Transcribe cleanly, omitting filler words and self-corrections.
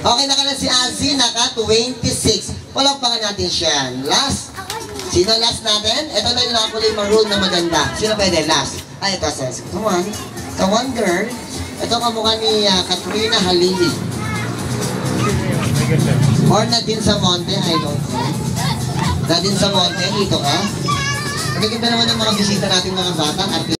Okay, naka si Azzy, naka 26. Palakpakan natin siya. Last. Sino last natin? Ito na yung nakakulay maroon na maganda. Sino pwede? Last. Ay, ito. Come on. Come on, girl. Ito kamukha ni Katrina Halili. Or Nadine Samonte, I don't know. Nadine Samonte, dito ka. Ang ganda naman ng mga bisita natin mga bata.